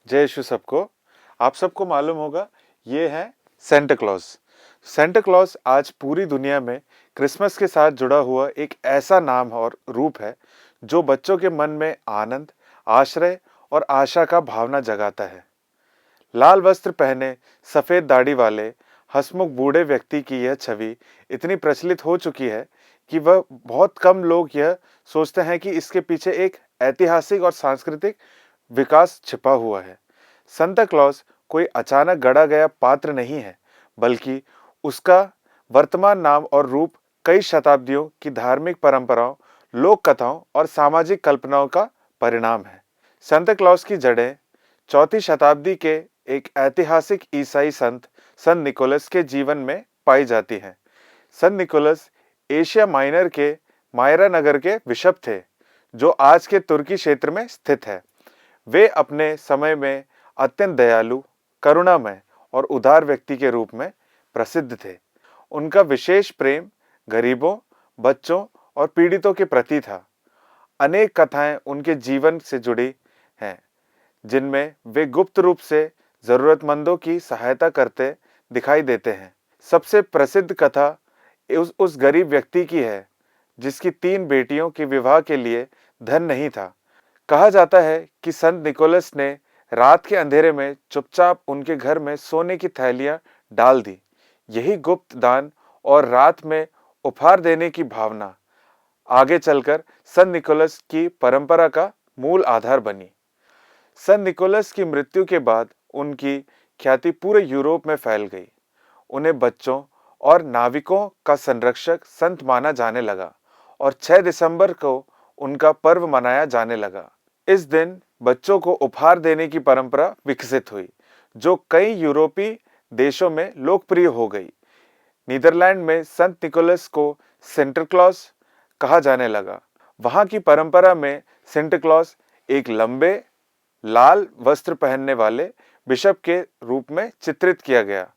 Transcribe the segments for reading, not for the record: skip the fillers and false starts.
जय यीशु सबको। आप सबको मालूम होगा, ये है सेंटा क्लॉज। सेंटा क्लॉज आज पूरी दुनिया में क्रिसमस के साथ जुड़ा हुआ एक ऐसा नाम और रूप है जो बच्चों के मन में आनंद, आश्रय और आशा का भावना जगाता है। लाल वस्त्र पहने सफेद दाढ़ी वाले हंसमुख बूढ़े व्यक्ति की यह छवि इतनी प्रचलित हो चुकी है कि वह बहुत कम लोग यह सोचते हैं कि इसके पीछे एक ऐतिहासिक और सांस्कृतिक विकास छिपा हुआ है। संता क्लॉज कोई अचानक गढ़ा गया पात्र नहीं है, बल्कि उसका वर्तमान नाम और रूप कई शताब्दियों की धार्मिक परंपराओं, लोक कथाओं और सामाजिक कल्पनाओं का परिणाम है। संता क्लॉज की जड़ें चौथी शताब्दी के एक ऐतिहासिक ईसाई संत निकोलस के जीवन में पाई जाती हैं। संत निकोलस एशिया माइनर के मायरा नगर के बिशप थे, जो आज के तुर्की क्षेत्र में स्थित है। वे अपने समय में अत्यंत दयालु, करुणामय और उदार व्यक्ति के रूप में प्रसिद्ध थे। उनका विशेष प्रेम गरीबों, बच्चों और पीड़ितों के प्रति था। अनेक कथाएं उनके जीवन से जुड़ी हैं, जिनमें वे गुप्त रूप से जरूरतमंदों की सहायता करते दिखाई देते हैं। सबसे प्रसिद्ध कथा उस गरीब व्यक्ति की है जिसकी 3 बेटियों के विवाह के लिए धन नहीं था। कहा जाता है कि संत निकोलस ने रात के अंधेरे में चुपचाप उनके घर में सोने की थैलियां डाल दी। यही गुप्त दान और रात में उपहार देने की भावना आगे चलकर संत निकोलस की परंपरा का मूल आधार बनी। संत निकोलस की मृत्यु के बाद उनकी ख्याति पूरे यूरोप में फैल गई। उन्हें बच्चों और नाविकों का संरक्षक संत माना जाने लगा और 6 दिसंबर को उनका पर्व मनाया जाने लगा। इस दिन बच्चों को उपहार देने की परंपरा विकसित हुई, जो कई यूरोपीय देशों में लोकप्रिय हो गई। नीदरलैंड में संत निकोलस को सेंटा क्लॉज कहा जाने लगा। वहां की परंपरा में सेंटा क्लॉज एक लंबे लाल वस्त्र पहनने वाले बिशप के रूप में चित्रित किया गया,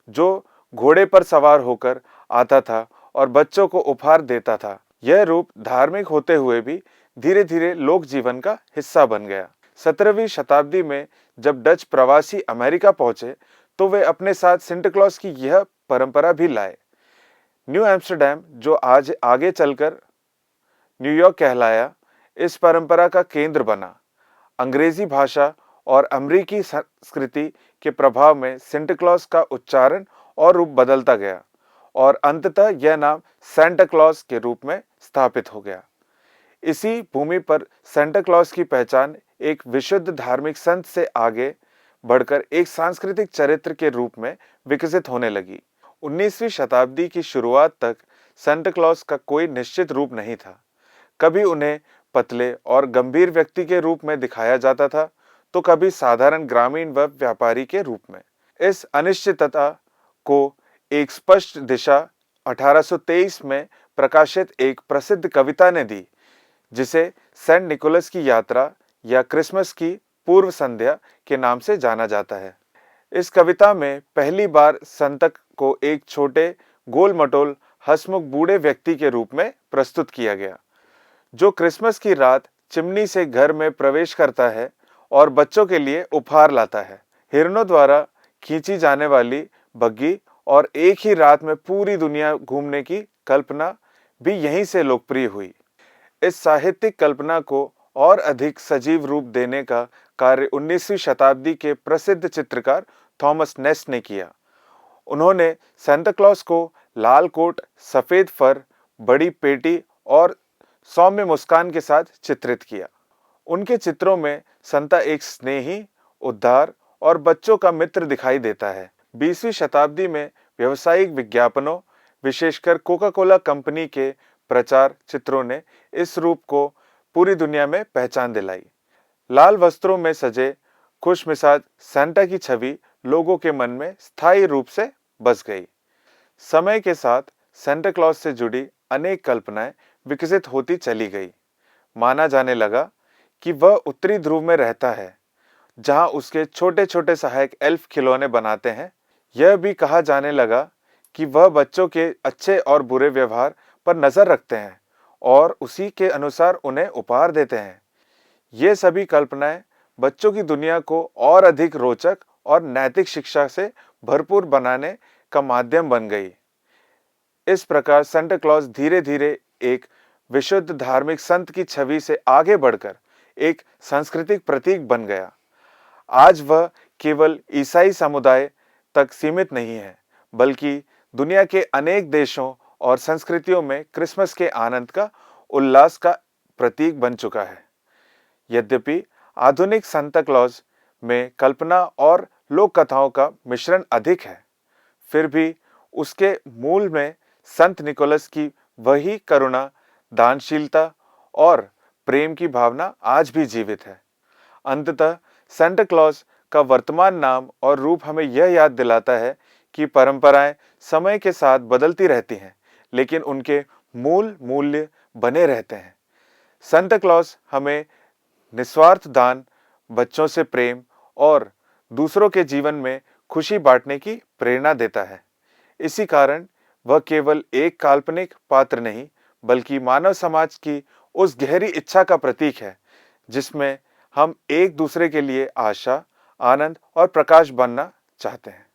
जो घोड़े पर सवार होकर आता था और बच्चों को उपहार देता था। यह रूप धार्मिक होते हुए भी धीरे धीरे लोक जीवन का हिस्सा बन गया। 17वीं शताब्दी में जब डच प्रवासी अमेरिका पहुंचे, तो वे अपने साथ सेंटा क्लॉज की यह परंपरा भी लाए। न्यू एम्स्टरडैम, जो आज आगे चलकर न्यूयॉर्क कहलाया, इस परंपरा का केंद्र बना। अंग्रेजी भाषा और अमेरिकी संस्कृति के प्रभाव में सेंटा क्लॉज का उच्चारण और रूप बदलता गया और अंततः यह नाम सेंटा क्लॉज के रूप में स्थापित हो गया। इसी भूमि पर सेंटा क्लॉज की पहचान एक विशुद्ध धार्मिक संत से आगे बढ़कर एक सांस्कृतिक चरित्र के रूप में विकसित होने लगी। 19वीं शताब्दी की शुरुआत तक सेंटा क्लॉज का कोई निश्चित रूप नहीं था। कभी उन्हें पतले और गंभीर व्यक्ति के रूप में दिखाया जाता था, तो कभी साधारण ग्रामीण व व्यापारी के रूप में। इस अनिश्चितता को एक स्पष्ट दिशा 1823 में प्रकाशित एक प्रसिद्ध कविता ने दी, जिसे सेंट निकोलस की यात्रा या क्रिसमस की पूर्व संध्या के नाम से जाना जाता है। इस कविता में पहली बार संत को एक छोटे गोल मटोल हंसमुख बूढ़े व्यक्ति के रूप में प्रस्तुत किया गया, जो क्रिसमस की रात चिमनी से घर में प्रवेश करता है और बच्चों के लिए उपहार लाता है। हिरणों द्वारा खींची जाने वाली बग्गी और एक ही रात में पूरी दुनिया घूमने की कल्पना भी यहीं से लोकप्रिय हुई। इस साहित्यिक कल्पना को और अधिक सजीव रूप देने का कार्य 19वीं शताब्दी के प्रसिद्ध चित्रकार थॉमस नेस्ट ने किया। उन्होंने सेंटा क्लॉज को लाल कोट, सफेद फर, बड़ी पेटी और सौम्य मुस्कान के साथ चित्रित किया। उनके चित्रों में संता एक स्नेही, उदार और बच्चों का मित्र दिखाई देता है। 20वीं शताब्दी में व्यावसायिक विज्ञापनों, विशेषकर कोका कोला कंपनी के प्रचार चित्रों ने इस रूप को पूरी दुनिया में पहचान दिलाई। लाल वस्त्रों में सजे खुशमिजाज सेंटा की छवि लोगों के मन में स्थायी रूप से बस गई। समय के साथ सेंटा क्लॉज से जुड़ी अनेक कल्पनाएं विकसित होती चली गई। माना जाने लगा कि वह उत्तरी ध्रुव में रहता है, जहां उसके छोटे छोटे सहायक एल्फ खिलौने बनाते हैं। यह भी कहा जाने लगा कि वह बच्चों के अच्छे और बुरे व्यवहार पर नजर रखते हैं और उसी के अनुसार उन्हें उपहार देते हैं। ये सभी कल्पनाएं बच्चों की दुनिया को और अधिक रोचक और नैतिक शिक्षा से भरपूर बनाने का माध्यम बन गई। इस प्रकार सेंटा क्लॉज धीरे धीरे एक विशुद्ध धार्मिक संत की छवि से आगे बढ़कर एक सांस्कृतिक प्रतीक बन गया। आज वह केवल ईसाई समुदाय तक सीमित नहीं है, बल्कि दुनिया के अनेक देशों और संस्कृतियों में क्रिसमस के आनंद का उल्लास का प्रतीक बन चुका है। यद्यपि आधुनिक सांता क्लॉज में कल्पना और लोक कथाओं का मिश्रण अधिक है, फिर भी उसके मूल में संत निकोलस की वही करुणा, दानशीलता और प्रेम की भावना आज भी जीवित है। अंततः सेंटा क्लॉज का वर्तमान नाम और रूप हमें यह याद दिलाता है कि परंपराएं समय के साथ बदलती रहती हैं, लेकिन उनके मूल मूल्य बने रहते हैं। सेंटा क्लॉज हमें निस्वार्थ दान, बच्चों से प्रेम और दूसरों के जीवन में खुशी बांटने की प्रेरणा देता है। इसी कारण वह केवल एक काल्पनिक पात्र नहीं, बल्कि मानव समाज की उस गहरी इच्छा का प्रतीक है जिसमें हम एक दूसरे के लिए आशा, आनंद और प्रकाश बनना चाहते हैं।